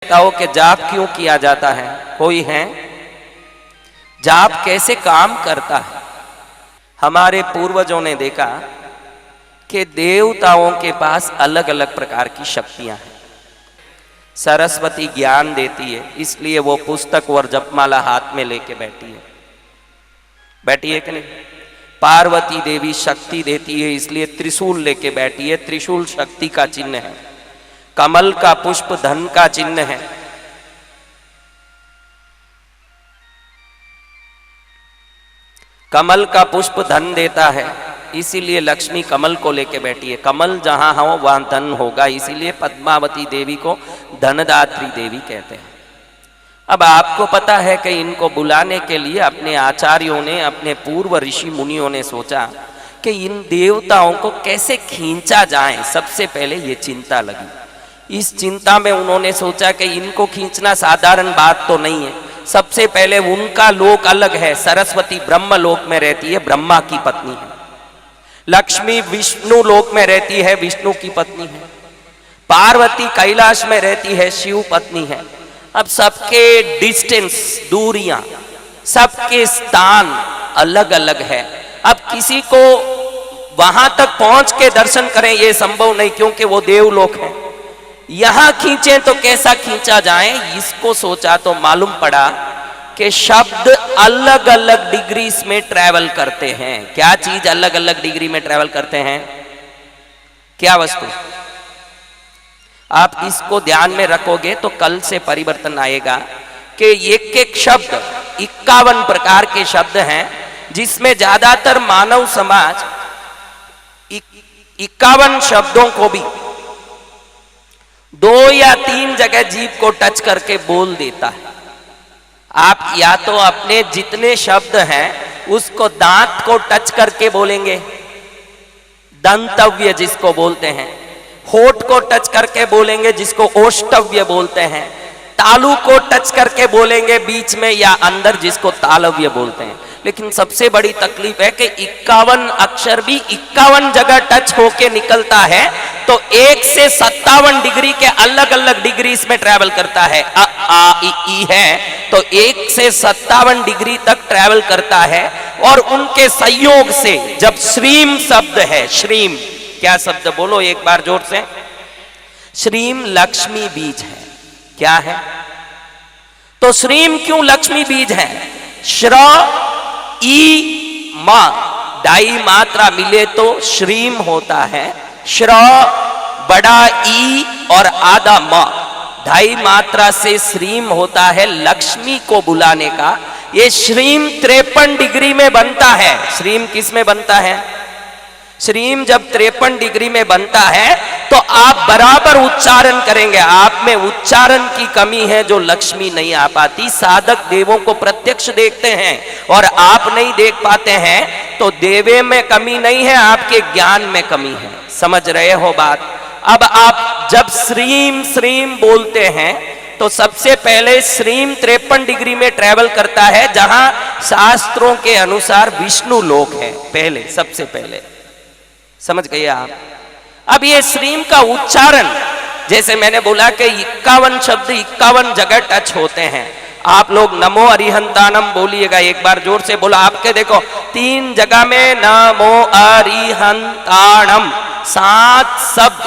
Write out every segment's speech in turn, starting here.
बताओ कि जाप क्यों किया जाता है? कोई है? जाप कैसे काम करता है? हमारे पूर्वजों ने देखा कि देवताओं के पास अलग अलग प्रकार की शक्तियां हैं। सरस्वती ज्ञान देती है, इसलिए वो पुस्तक और जपमाला हाथ में लेके बैठी है कि नहीं? पार्वती देवी शक्ति देती है, इसलिए त्रिशूल लेके बैठी है। त्रिशूल शक्ति का चिन्ह है। कमल का पुष्प धन का चिन्ह है। कमल का पुष्प धन देता है, इसीलिए लक्ष्मी कमल को लेके बैठी है। कमल जहां हो वहां धन होगा, इसीलिए पद्मावती देवी को धनदात्री देवी कहते हैं। अब आपको पता है कि इनको बुलाने के लिए अपने आचार्यों ने, अपने पूर्व ऋषि मुनियों ने सोचा कि इन देवताओं को कैसे खींचा जाए। सबसे पहले ये चिंता लगी। इस चिंता में उन्होंने सोचा कि इनको खींचना साधारण बात तो नहीं है। सबसे पहले उनका लोक अलग है। सरस्वती ब्रह्म लोक में रहती है, ब्रह्मा की पत्नी है। लक्ष्मी विष्णु लोक में रहती है, विष्णु की पत्नी है। पार्वती कैलाश में रहती है, शिव पत्नी है। अब सबके डिस्टेंस, दूरियां, सबके स्थान अलग अलग है। अब किसी को वहां तक पहुंच के दर्शन करें ये संभव नहीं, क्योंकि वो देवलोक है। यहां खींचे तो कैसा खींचा जाए, इसको सोचा तो मालूम पड़ा कि शब्द अलग अलग डिग्रीज में ट्रैवल करते हैं। क्या चीज अलग अलग डिग्री में ट्रैवल करते हैं? क्या वस्तु? आप इसको ध्यान में रखोगे तो कल से परिवर्तन आएगा कि एक एक शब्द 51 प्रकार के शब्द हैं, जिसमें ज्यादातर मानव समाज 51 शब्दों को भी 2 या 3 जगह जीभ को टच करके बोल देता है। आप या तो अपने जितने शब्द हैं उसको दांत को टच करके बोलेंगे, दंतव्य जिसको बोलते हैं। होठ को टच करके बोलेंगे, जिसको ओष्टव्य बोलते हैं। तालु को टच करके बोलेंगे बीच में या अंदर, जिसको तालव्य बोलते हैं। लेकिन सबसे बड़ी तकलीफ है कि 51 अक्षर भी 51 जगह टच होके निकलता है, तो 1 से 57 डिग्री के अलग अलग डिग्रीज में ट्रैवल करता है। अ आ इ ई है तो 1 से 57 डिग्री तक ट्रैवल करता है। और उनके संयोग से जब श्रीम शब्द है, श्रीम क्या शब्द? बोलो एक बार जोर से। श्रीम लक्ष्मी बीज है। क्या है? तो श्रीम क्यों लक्ष्मी बीज है? श्र ई मा, डाई मात्रा मिले तो श्रीम होता है। श्र बड़ा ई और आधा मा, ढाई मात्रा से श्रीम होता है लक्ष्मी को बुलाने का। ये श्रीम 53 डिग्री में बनता है। श्रीम किस में बनता है? श्रीम जब 53 डिग्री में बनता है तो आप बराबर उच्चारण करेंगे। आप में उच्चारण की कमी है जो लक्ष्मी नहीं आ पाती। साधक देवों को प्रत्यक्ष देखते हैं और आप नहीं देख पाते हैं, तो देवे में कमी नहीं है, आपके ज्ञान में कमी है। समझ रहे हो बात? अब आप जब श्रीम श्रीम बोलते हैं तो सबसे पहले श्रीम 53 डिग्री में ट्रेवल करता है, जहां शास्त्रों के अनुसार विष्णु लोक है पहले, सबसे पहले। समझ गए आप? अब ये श्रीम का उच्चारण, जैसे मैंने बोला कि 51 शब्द 51 जगह टच होते हैं। आप लोग नमो अरिहंतानम बोलिएगा एक बार जोर से। बोला आपके देखो 3 जगह में नमो अरिहंतानम, 7 शब्द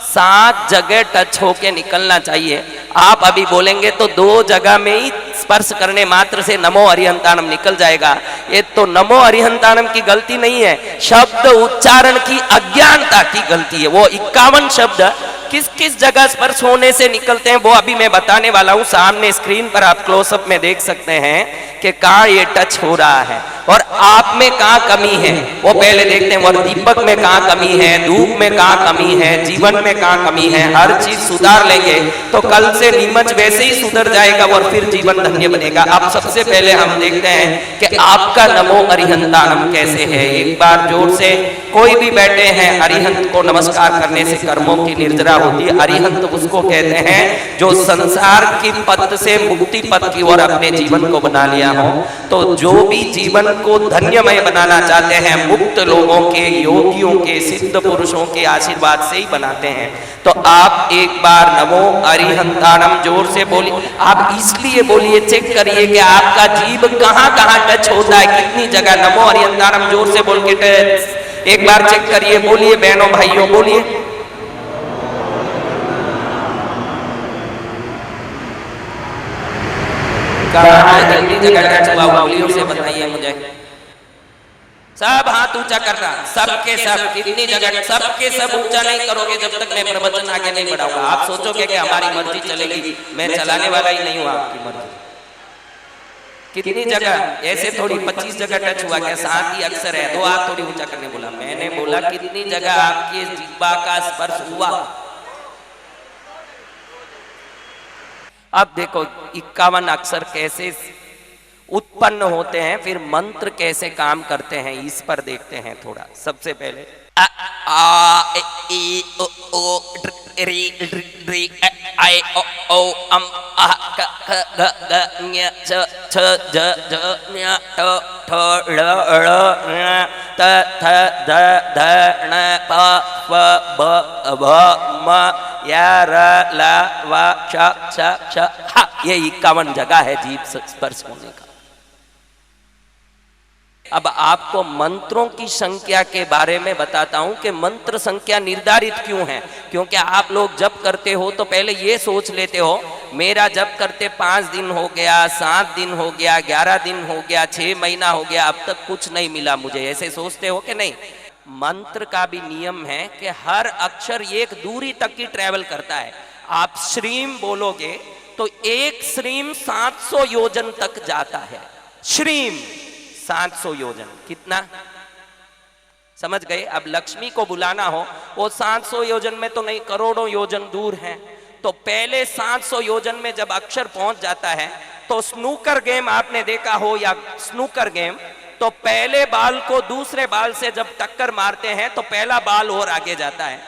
7 जगह टच होके निकलना चाहिए। आप अभी बोलेंगे तो 2 जगह में ही स्पर्श करने मात्र से नमो अरिहंतानम निकल जाएगा। ये तो नमो अरिहंतानम की गलती नहीं है, शब्द उच्चारण की अज्ञानता की गलती है। वो 51 शब्द किस किस जगह स्पर्श होने से निकलते हैं वो अभी मैं बताने वाला हूं। सामने स्क्रीन पर आप क्लोजअप में देख सकते हैं कि कहां ये टच हो रहा है और आप में कहां कमी है वो पहले देखते हैं। और दीपक में कहां कमी है, धूप में कहां कमी है, जीवन में कहां कमी है, हर चीज सुधार लेंगे तो कल से नीमच वैसे ही सुधर जाएगा और फिर जीवन धन्य बनेगा। अब सबसे पहले हम देखते हैं कि आपका नमो अरिहंतानम कैसे है। एक बार जोर से कोई भी बैठे हैं, अरिहंत को नमस्कार करने से कर्मों की निर्जरा होती है। अरिहंत उसको कहते हैं जो संसार की पथ से मुक्ति पथ की ओर अपने जीवन को बना लिया हो। तो जो भी जीवन को धन्यमय बनाना चाहते हैं, मुक्त लोगों के, योगियों के, सिद्ध पुरुषों के आशीर्वाद से ही बनाते हैं। तो आप एक बार नमो अरिहंताणम जोर से बोलिए। आप इसलिए बोलिए, चेक करिए कि आपका जीभ कहां कहां टच होता है, कितनी जगह। नमो अरिहंताणम जोर से बोल के टच एक बार चेक करिए। बोलिए बहनों भाइयों, बोलिए। कितनी जगह टच हुआ, उंगलियों से बताइए मुझे। सब हाथ ऊंचा करना, सबके सब, कितनी जगह, सबके सब ऊंचा नहीं करोगे जब तक मैं प्रवचन आगे नहीं बढ़ाऊंगा। आप सोचोगे कि हमारी मर्जी चलेगी, मैं चलाने वाला ही नहीं हूं, आपकी मर्जी। कितनी जगह ऐसे, थोड़ी 25 जगह टच हुआ क्या? 7 ही अक्सर है, 2 हाथ थोड़ी ऊंचा करने बोला। मैंने बोला कितनी जगह आपकी जिह्वा का स्पर्श हुआ। अब देखो 51 अक्षर कैसे उत्पन्न होते हैं, फिर मंत्र कैसे काम करते हैं, इस पर देखते हैं थोड़ा। सबसे पहले अ आ ई ओ री री आई ओ अम आ क ख ग ग ञ छ छ ज ज ञ ट ठ ळ ण त थ द ध ण प फ ब भ म या र ल व श श श ह। ये 51 जगह है जीभ स्पर्श होने का। अब आपको मंत्रों की संख्या के बारे में बताता हूं कि मंत्र संख्या निर्धारित क्यों है। क्योंकि आप लोग जप करते हो तो पहले ये सोच लेते हो मेरा जप करते 5 दिन हो गया, 7 दिन हो गया, 11 दिन हो गया, 6 महीना हो गया, अब तक कुछ नहीं मिला मुझे, ऐसे सोचते हो कि नहीं। मंत्र का भी नियम है कि हर अक्षर एक दूरी तक की ट्रेवल करता है। आप श्रीम बोलोगे तो एक श्रीम 700 योजन तक जाता है। श्रीम 700 योजन, कितना समझ गए। अब लक्ष्मी को बुलाना हो, वो 700 योजन में तो नहीं, करोड़ों योजन दूर है। तो पहले 700 योजन में जब अक्षर पहुंच जाता है, तो स्नूकर गेम आपने देखा हो या स्नूकर गेम, तो पहले बाल को दूसरे बाल से जब टक्कर मारते हैं तो पहला बाल और आगे जाता है।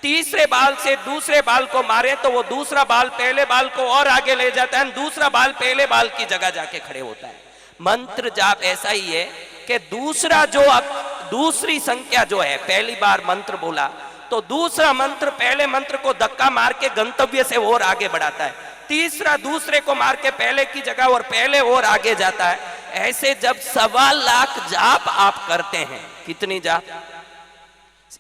तीसरे बाल से दूसरे बाल को मारे तो वो दूसरा बाल पहले बाल को और आगे ले जाता है, दूसरा बाल पहले बाल की जगह जाके खड़े होता है। मंत्र जाप ऐसा ही है कि दूसरी संख्या जो है, पहली बार मंत्र बोला तो दूसरा मंत्र पहले मंत्र को धक्का मार के गंतव्य से और आगे बढ़ाता है, तीसरा दूसरे को मार के पहले की जगह और पहले और आगे जाता है। ऐसे जब 1.25 लाख जाप आप करते हैं, कितनी जाप,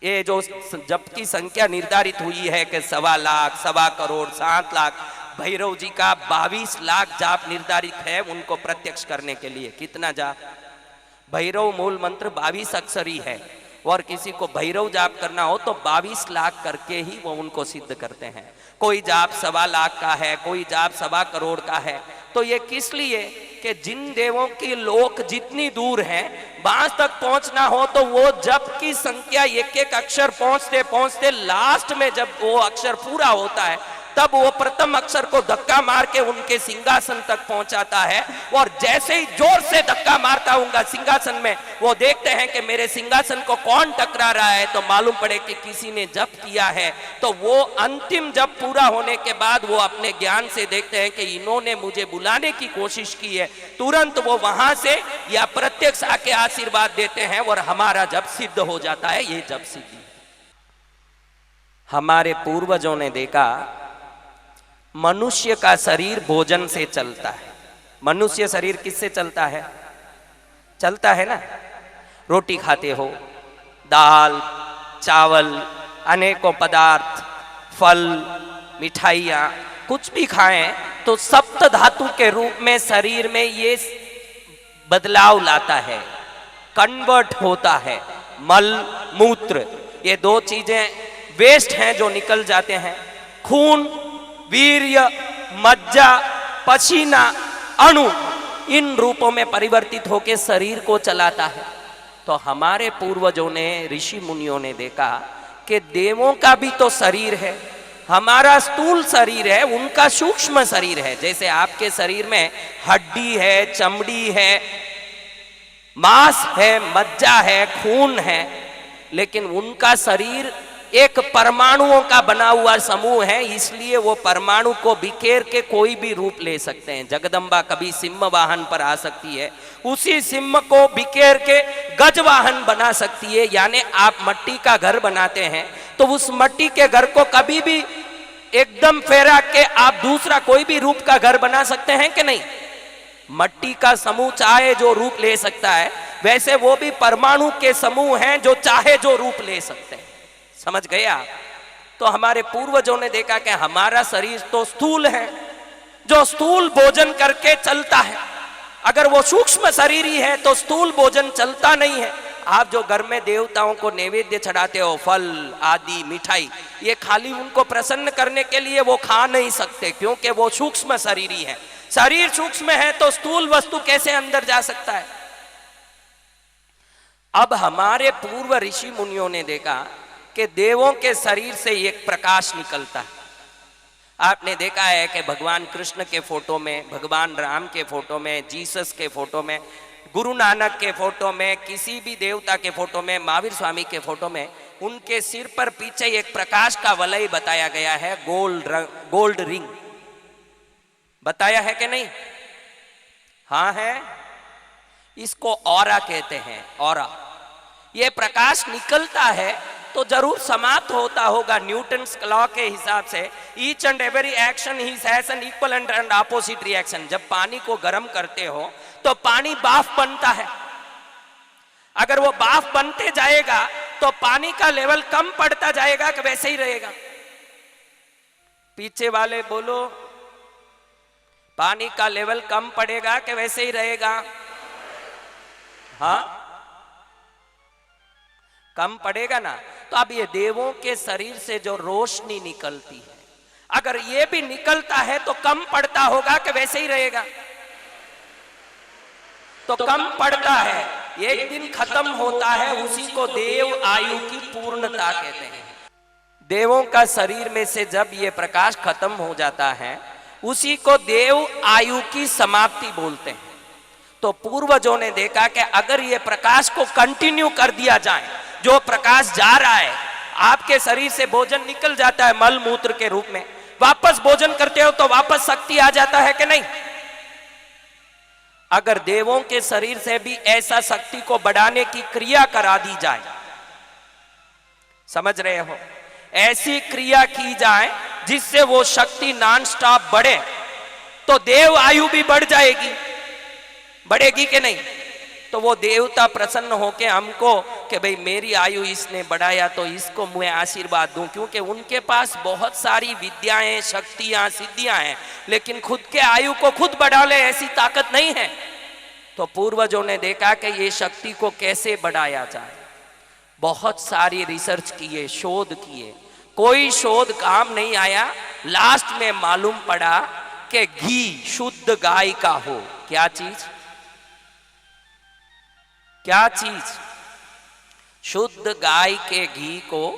ये जो जप की संख्या निर्धारित हुई है कि 1.25 लाख, 1.25 करोड़, 7 लाख, भैरव जी का 22 लाख जाप निर्धारित है उनको प्रत्यक्ष करने के लिए। कितना जाप, भैरव मूल मंत्र 22 अक्षर ही है, और किसी को भैरव जाप करना हो तो 22 लाख करके ही वो उनको सिद्ध करते हैं। कोई जाप 1.25 लाख का है, कोई जाप 1.25 करोड़ का है। तो ये किस लिए कि जिन देवों की लोक जितनी दूर है, वहां तक पहुंचना हो तो वो जप की संख्या एक एक अक्षर पहुंचते पहुंचते लास्ट में जब वो अक्षर पूरा होता है तब वो प्रथम अक्षर को धक्का मार के उनके सिंहासन तक पहुंचाता है। और जैसे ही जोर से धक्का मारता हूँ सिंहासन में, वो देखते हैं कि मेरे सिंहासन को कौन टकरा रहा है, तो मालूम पड़े कि किसी ने जप किया है। तो वो अंतिम जप पूरा होने के बाद वो अपने ज्ञान से देखते हैं कि इन्होंने मुझे बुलाने की कोशिश की है, तुरंत वो वहां से या प्रत्यक्ष आके आशीर्वाद देते हैं और हमारा जप सिद्ध हो जाता है। ये जप सिद्धि हमारे पूर्वजों ने देखा, मनुष्य का शरीर भोजन से चलता है। मनुष्य शरीर किससे चलता है? चलता है ना, रोटी खाते हो, दाल चावल अनेकों पदार्थ, फल, मिठाइयाँ, कुछ भी खाएं तो सप्त धातु के रूप में शरीर में ये बदलाव लाता है, कन्वर्ट होता है। मल मूत्र, ये 2 चीजें वेस्ट हैं जो निकल जाते हैं। खून, वीर्य, मज्जा, पसीना, अणु, इन रूपों में परिवर्तित होकर शरीर को चलाता है। तो हमारे पूर्वजों ने, ऋषि मुनियों ने देखा कि देवों का भी तो शरीर है, हमारा स्थूल शरीर है, उनका सूक्ष्म शरीर है। जैसे आपके शरीर में हड्डी है, चमड़ी है, मांस है, मज्जा है, खून है, लेकिन उनका शरीर एक परमाणुओं का बना हुआ समूह है, इसलिए वो परमाणु को बिखेर के कोई भी रूप ले सकते हैं। जगदम्बा कभी सिंह वाहन पर आ सकती है, उसी सिंह को बिखेर के गज वाहन बना सकती है। यानी आप मट्टी का घर बनाते हैं तो उस मट्टी के घर को कभी भी एकदम फेरा के आप दूसरा कोई भी रूप का घर बना सकते हैं कि नहीं? मट्टी का समूह चाहे जो रूप ले सकता है, वैसे वो भी परमाणु के समूह हैं जो चाहे जो रूप ले सकते हैं। समझ गए आप? तो हमारे पूर्वजों ने देखा कि हमारा शरीर तो स्थूल है, जो स्थूल भोजन करके चलता है। अगर वो सूक्ष्म शरीर ही है तो स्थूल भोजन चलता नहीं है। आप जो घर में देवताओं को नैवेद्य चढ़ाते हो, फल आदि मिठाई, ये खाली उनको प्रसन्न करने के लिए वो खा नहीं सकते, क्योंकि वो सूक्ष्म शरीर ही है। शरीर सूक्ष्म है तो स्थूल वस्तु कैसे अंदर जा सकता है? अब हमारे पूर्व ऋषि मुनियों ने देखा कि देवों के शरीर से एक प्रकाश निकलता है। आपने देखा है कि भगवान कृष्ण के फोटो में, भगवान राम के फोटो में, जीसस के फोटो में, गुरु नानक के फोटो में, किसी भी देवता के फोटो में, महावीर स्वामी के फोटो में, उनके सिर पर पीछे एक प्रकाश का वलय बताया गया है, गोल्ड रिंग बताया है कि नहीं? हाँ है। इसको ऑरा कहते हैं, ऑरा। ये प्रकाश निकलता है तो जरूर समाप्त होता होगा। न्यूटन्स लॉ के हिसाब से each and every action has an equal and opposite reaction. जब पानी को गर्म करते हो तो पानी भाप बनता है। अगर वो भाप बनते जाएगा तो पानी का लेवल कम पड़ता जाएगा कि वैसे ही रहेगा? पीछे वाले बोलो, पानी का लेवल कम पड़ेगा कि वैसे ही रहेगा? हाँ, कम पड़ेगा ना। तो अब ये देवों के शरीर से जो रोशनी निकलती है, अगर ये भी निकलता है तो कम पड़ता होगा कि वैसे ही रहेगा? तो कम पड़ता है, एक दिन खत्म होता है। उसी को देव आयु की पूर्णता कहते हैं। देवों का शरीर में से जब ये प्रकाश खत्म हो जाता है, उसी को देव आयु की समाप्ति बोलते हैं। तो पूर्वजों ने देखा कि अगर ये प्रकाश को कंटिन्यू कर दिया जाए, जो प्रकाश जा रहा है, आपके शरीर से भोजन निकल जाता है मल मूत्र के रूप में, वापस भोजन करते हो तो वापस शक्ति आ जाता है कि नहीं? अगर देवों के शरीर से भी ऐसा शक्ति को बढ़ाने की क्रिया करा दी जाए, समझ रहे हो, ऐसी क्रिया की जाए जिससे वो शक्ति नॉन स्टॉप बढ़े, तो देव आयु भी बढ़ जाएगी। बढ़ेगी कि नहीं? तो वो देवता प्रसन्न होके हमको कि भाई मेरी आयु इसने बढ़ाया तो इसको मैं आशीर्वाद दूं, क्योंकि उनके पास बहुत सारी विद्याएं, शक्तियां, सिद्धियां हैं, लेकिन खुद के आयु को खुद बढ़ा ले ऐसी ताकत नहीं है। तो पूर्वजों ने देखा कि ये शक्ति को कैसे बढ़ाया जाए। बहुत सारी रिसर्च किए, शोध किए, कोई शोध काम नहीं आया। लास्ट में मालूम पड़ा कि घी शुद्ध गाय का हो। क्या चीज? क्या चीज? शुद्ध गाय के घी को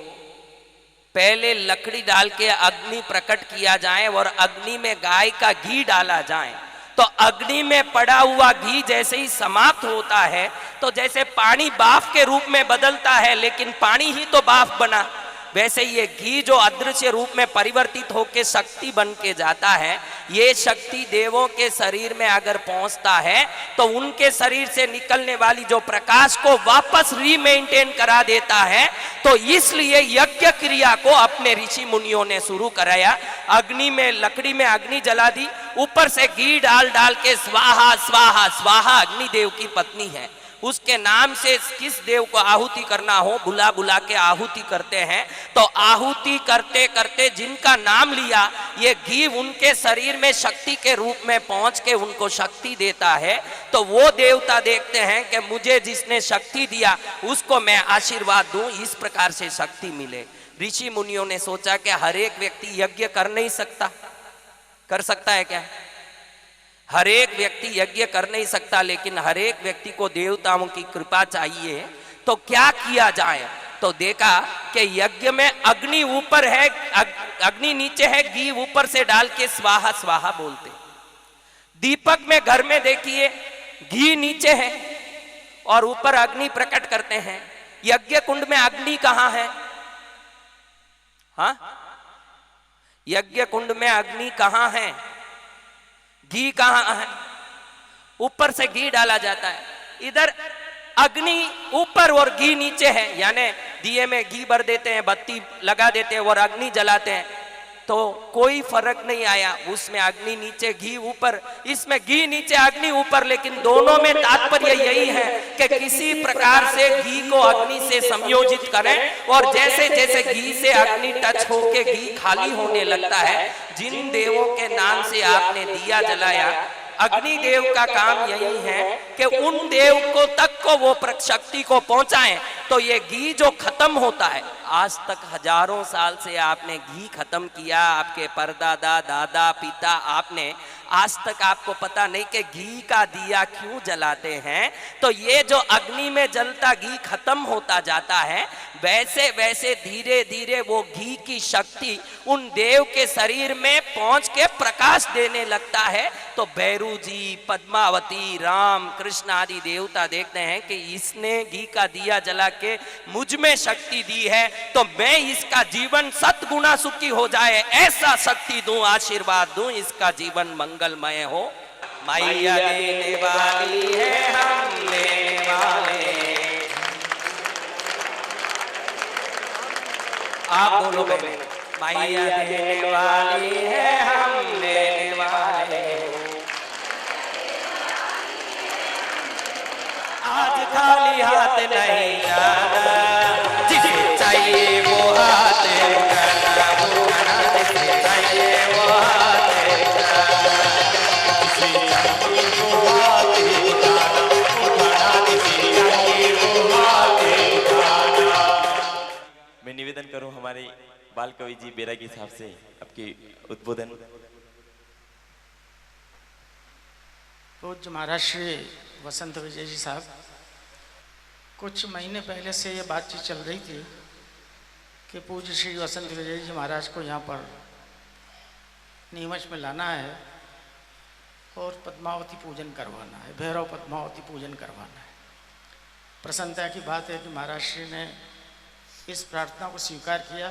पहले लकड़ी डाल के अग्नि प्रकट किया जाए और अग्नि में गाय का घी डाला जाए, तो अग्नि में पड़ा हुआ घी जैसे ही समाप्त होता है, तो जैसे पानी भाप के रूप में बदलता है, लेकिन पानी ही तो भाप बना, वैसे ये घी जो अदृश्य रूप में परिवर्तित होकर शक्ति बन के जाता है, ये शक्ति देवों के शरीर में अगर पहुंचता है तो उनके शरीर से निकलने वाली जो प्रकाश को वापस रीमेंटेन करा देता है। तो इसलिए यज्ञ क्रिया को अपने ऋषि मुनियों ने शुरू कराया। अग्नि में, लकड़ी में अग्नि जला दी, ऊपर से घी डाल डाल के स्वाहा स्वाहा स्वाहा, अग्निदेव की पत्नी है, उसके नाम से किस देव को आहुति करना हो बुला बुला के आहुति करते हैं। तो आहुति करते करते जिनका नाम लिया, ये घी उनके शरीर में शक्ति के रूप में पहुंच के उनको शक्ति देता है। तो वो देवता देखते हैं कि मुझे जिसने शक्ति दिया उसको मैं आशीर्वाद दूं, इस प्रकार से शक्ति मिले। ऋषि मुनियों ने सोचा कि हर एक व्यक्ति यज्ञ कर नहीं सकता। कर सकता है क्या? हर एक व्यक्ति यज्ञ कर नहीं सकता, लेकिन हर एक व्यक्ति को देवताओं की कृपा चाहिए। तो क्या किया जाए? तो देखा कि यज्ञ में अग्नि ऊपर है, अग्नि नीचे है, घी ऊपर से डाल के स्वाहा स्वाहा बोलते। दीपक में घर में देखिए घी नीचे है और ऊपर अग्नि प्रकट करते हैं। यज्ञ कुंड में अग्नि कहाँ है? हाँ, यज्ञ कुंड में अग्नि कहाँ है, घी कहाँ है? ऊपर से घी डाला जाता है, इधर अग्नि ऊपर और घी नीचे है, यानी दिए में घी भर देते हैं, बत्ती लगा देते हैं और अग्नि जलाते हैं, तो कोई फर्क नहीं आया। उसमें अग्नि नीचे घी ऊपर, इसमें घी नीचे अग्नि ऊपर, लेकिन दोनों में तात्पर्य यही है कि किसी प्रकार से घी को अग्नि से संयोजित करें। और जैसे जैसे घी से अग्नि टच होके घी खाली होने लगता है, जिन देवों के नाम से आपने दिया जलाया, अग्निदेव का काम यही है कि उन देव को तक को वो शक्ति को पहुंचाएं। तो ये घी जो खत्म होता है, आज तक हजारों साल से आपने घी खत्म किया, आपके परदादा दादा पिता, आपने आज तक आपको पता नहीं कि घी का दिया क्यों जलाते हैं। तो ये जो अग्नि में जलता घी खत्म होता जाता है, वैसे वैसे धीरे धीरे वो घी की शक्ति उन देव के शरीर में पहुंच के प्रकाश देने लगता है। तो भैरू जी, पद्मावती, राम, कृष्ण आदि देवता देखते हैं कि इसने घी का दिया जला के मुझ में शक्ति दी है, तो मैं इसका जीवन सतगुना सुखी हो जाए ऐसा शक्ति दूं, आशीर्वाद दूं, इसका जीवन मंगलमय हो। मैया देने वाली है, हम लेने वाले। आप बोलो बहने, मैया देने वाली है, हम लेने वाले। आज खाली हाथ नहीं जाना, जिसे चाहिए वो हाथ उठाना, जिसे चाहिए वो हाथ उठाना, जिसे चाहिए वो हाथ उठाना, जिसे चाहिए वो हाथ उठाना। मैं निवेदन करूं हमारे बाल कवि जी बैरागी साहब से आपकी उद्बोधन। पूज्य महाराज श्री वसंत विजय जी साहब, कुछ महीने पहले से ये बातचीत चल रही थी कि पूज्य श्री वसंत विजय जी महाराज को यहाँ पर नीमच में लाना है और पद्मावती पूजन करवाना है, भैरव पद्मावती पूजन करवाना है। प्रसन्नता की बात है कि महाराज श्री ने इस प्रार्थना को स्वीकार किया